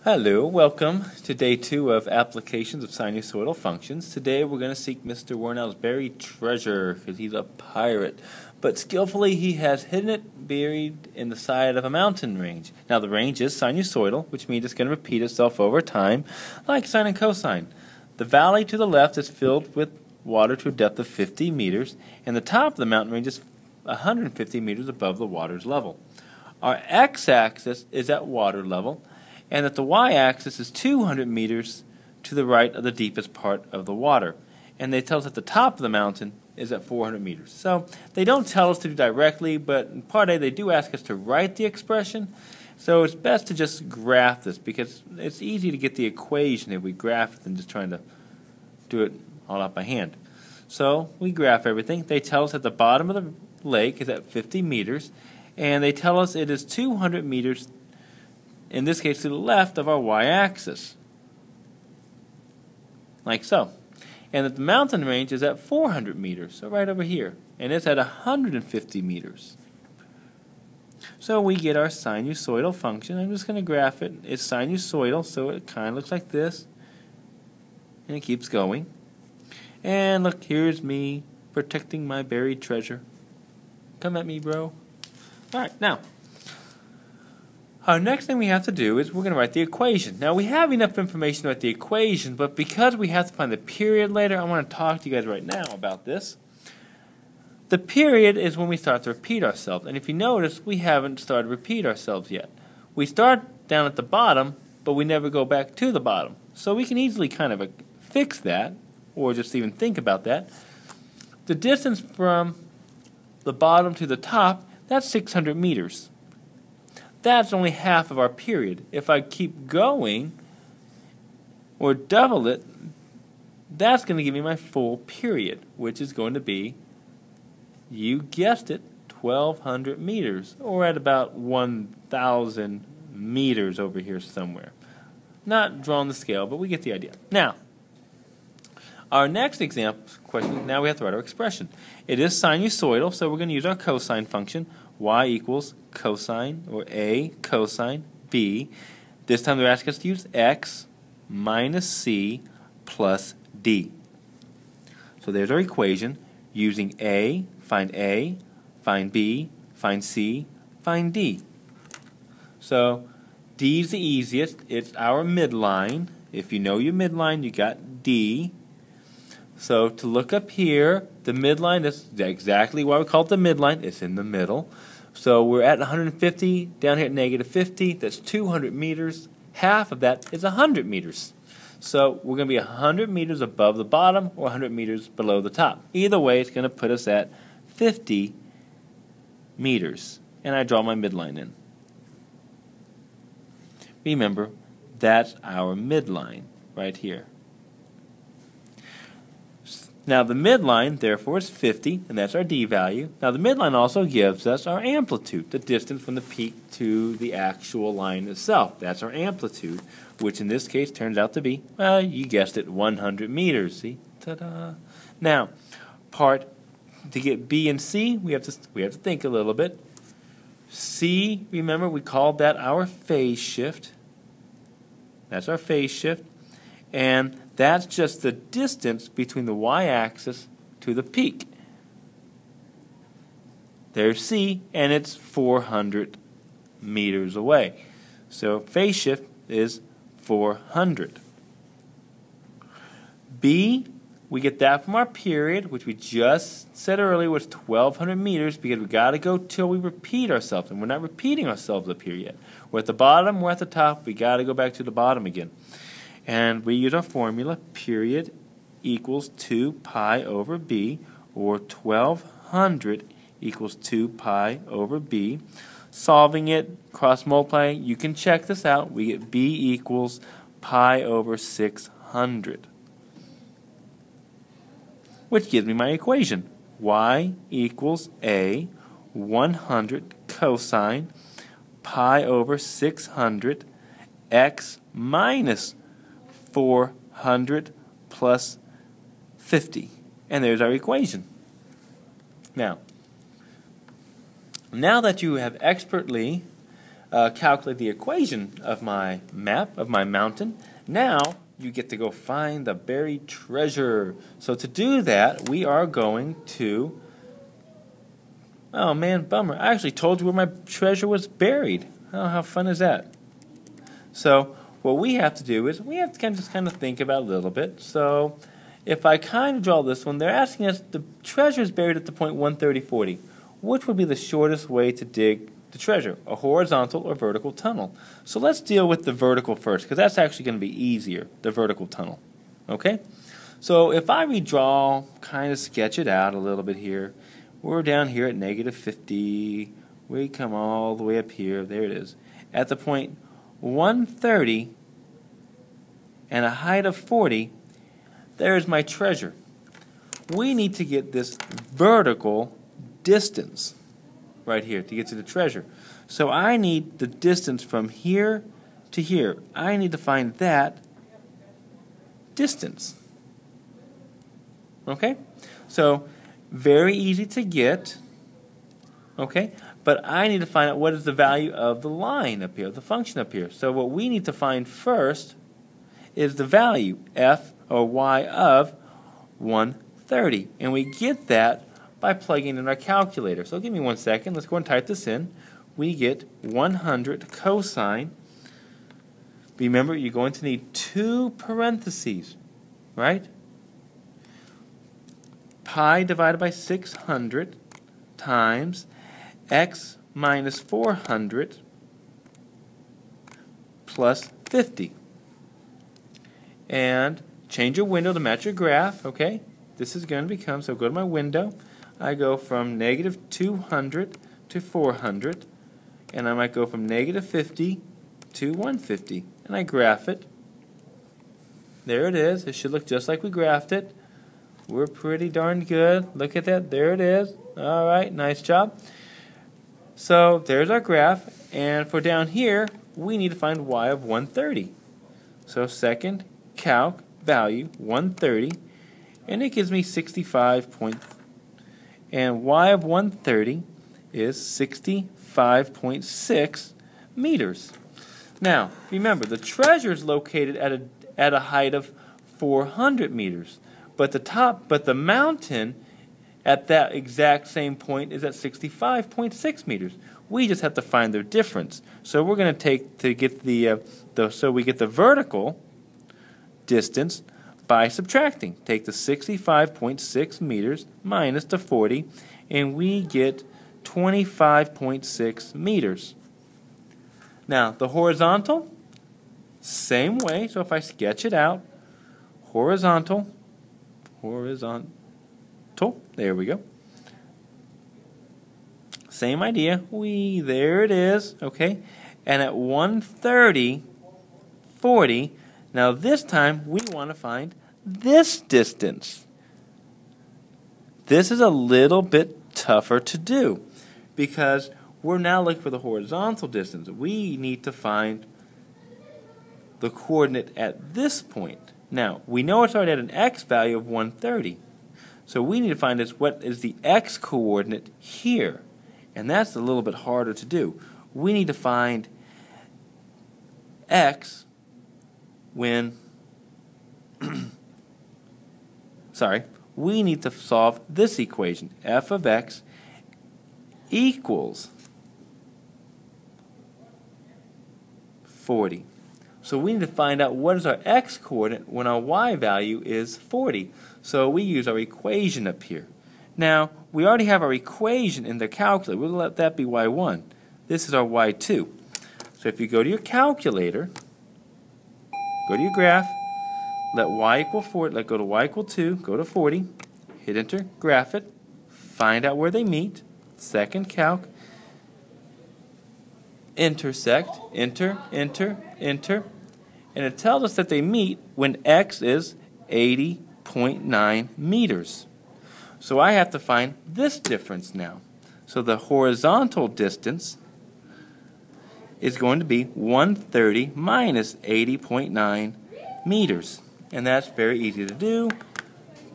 Hello, welcome to day 2 of applications of sinusoidal functions. Today we're going to seek Mr. Warnell's buried treasure because he's a pirate. But skillfully he has hidden it buried in the side of a mountain range. Now the range is sinusoidal, which means it's going to repeat itself over time, like sine and cosine. The valley to the left is filled with water to a depth of 50 meters, and the top of the mountain range is 150 meters above the water's level. Our x-axis is at water level, and that the y-axis is 200 meters to the right of the deepest part of the water. And they tell us that the top of the mountain is at 400 meters. So they don't tell us to do directly, but in part A they do ask us to write the expression. So it's best to just graph this because it's easy to get the equation if we graph it than just trying to do it all out by hand. So we graph everything. They tell us that the bottom of the lake is at 50 meters, and they tell us it is 200 meters in this case to the left of our y-axis, like so. And that the mountain range is at 400 meters, so right over here, and it's at 150 meters. So we get our sinusoidal function. I'm just going to graph it. It's sinusoidal, so it kind of looks like this, and it keeps going. And look, here's me protecting my buried treasure. Come at me, bro. Alright, now our next thing we have to do is we're going to write the equation. Now, we have enough information to write the equation, but because we have to find the period later, I want to talk to you guys right now about this. The period is when we start to repeat ourselves, and if you notice, we haven't started to repeat ourselves yet. We start down at the bottom, but we never go back to the bottom. So we can easily kind of fix that, or just even think about that. The distance from the bottom to the top, that's 600 meters. That's only half of our period. If I keep going, or double it, that's going to give me my full period, which is going to be, you guessed it, 1,200 meters, or at about 1,000 meters over here somewhere. Not drawing the scale, but we get the idea. Now, our next example question, now we have to write our expression. It is sinusoidal, so we're going to use our cosine function. Y equals cosine, or A cosine B. This time they're asking us to use X minus C plus D. So there's our equation. Using A, find B, find C, find D. So D is the easiest. It's our midline. If you know your midline, you got D. So to look up here, the midline is exactly why we call it the midline. It's in the middle. So we're at 150, down here at negative 50. That's 200 meters. Half of that is 100 meters. So we're going to be 100 meters above the bottom or 100 meters below the top. Either way, it's going to put us at 50 meters. And I draw my midline in. Remember, that's our midline right here. Now the midline, therefore, is 50, and that's our D value. Now the midline also gives us our amplitude, the distance from the peak to the actual line itself. That's our amplitude, which in this case turns out to be, well, you guessed it, 100 meters. See? Ta-da! Now, to get B and C, we have to think a little bit. C, remember, we called that our phase shift. That's our phase shift. And that's just the distance between the y-axis to the peak. There's C, and it's 400 meters away. So phase shift is 400. B, we get that from our period, which we just said earlier was 1,200 meters, because we got to go till we repeat ourselves, and we're not repeating ourselves up here yet. We're at the bottom, we're at the top, we got to go back to the bottom again. And we use our formula, period equals 2 pi over B, or 1,200 equals 2 pi over B. Solving it, cross-multiplying, you can check this out. We get B equals pi over 600, which gives me my equation. Y equals A, 100 cosine, pi over 600, X minus 400 plus 50. And there's our equation. Now that you have expertly calculate the equation of my map, of my mountain. Now you get to go find the buried treasure. So to do that, we are going to... Oh man, bummer. I actually told you where my treasure was buried. Oh, how fun is that? So what we have to do is we have to just kind of think about it a little bit. So if I kind of draw this one, they're asking us the treasure is buried at the point 130-40. Which would be the shortest way to dig the treasure, a horizontal or vertical tunnel? So let's deal with the vertical first, because that's actually going to be easier, the vertical tunnel. Okay? So if I redraw, kind of sketch it out a little bit here, we're down here at -50. We come all the way up here. There it is. At the point 130 and a height of 40, there's my treasure. We need to get this vertical distance right here to get to the treasure. So I need the distance from here to here. I need to find that distance. Okay? So very easy to get. Okay? But I need to find out what is the value of the line up here, the function up here. So what we need to find first is the value, f or y of 130. And we get that by plugging in our calculator. So give me 1 second. Let's go and type this in. We get 100 cosine. Remember, you're going to need 2 parentheses, right? Pi divided by 600 times x minus 400 plus 50. And change your window to match your graph, okay? This is going to become, so go to my window. I go from -200 to 400, and I might go from -50 to 150, and I graph it. There it is. It should look just like we graphed it. We're pretty darn good. Look at that. There it is. All right, nice job. So there's our graph, and for down here, we need to find y of 130. So second calc value 130, and it gives me 65 point, and y of 130 is 65.6 meters. Now remember, the treasure is located at a height of 400 meters, but the mountain at that exact same point is at 65.6 meters. We just have to find their difference. So we're going to take to get so we get the vertical distance by subtracting. Take the 65.6 meters minus the 40, and we get 25.6 meters. Now the horizontal, same way. So if I sketch it out, horizontal. There we go. Same idea. There it is. Okay. And at 130, 40. Now this time we want to find this distance. This is a little bit tougher to do because we're now looking for the horizontal distance. We need to find the coordinate at this point. Now, we know it's already at an x value of 130. So we need to find what is the x coordinate here. And that's a little bit harder to do. We need to find x when we need to solve this equation. F of x equals 40. So we need to find out what is our x coordinate when our y value is 40. So we use our equation up here. Now, we already have our equation in the calculator. We'll let that be y1. This is our y2. So if you go to your calculator, go to your graph, let y equal 40, go to y equal 2, go to 40, hit enter, graph it, find out where they meet, second calc, intersect, enter, enter, enter, and it tells us that they meet when x is 80.9 meters. So I have to find this difference now. So the horizontal distance is going to be 130 minus 80.9 meters. And that's very easy to do.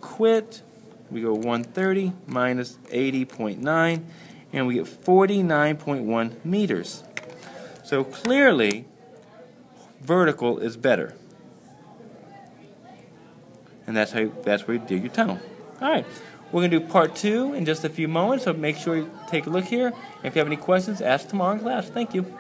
Quit. We go 130 minus 80.9, and we get 49.1 meters. So clearly, vertical is better. And that's where you dig your tunnel. All right. We're going to do part 2 in just a few moments, so make sure you take a look here. If you have any questions, ask tomorrow in class. Thank you.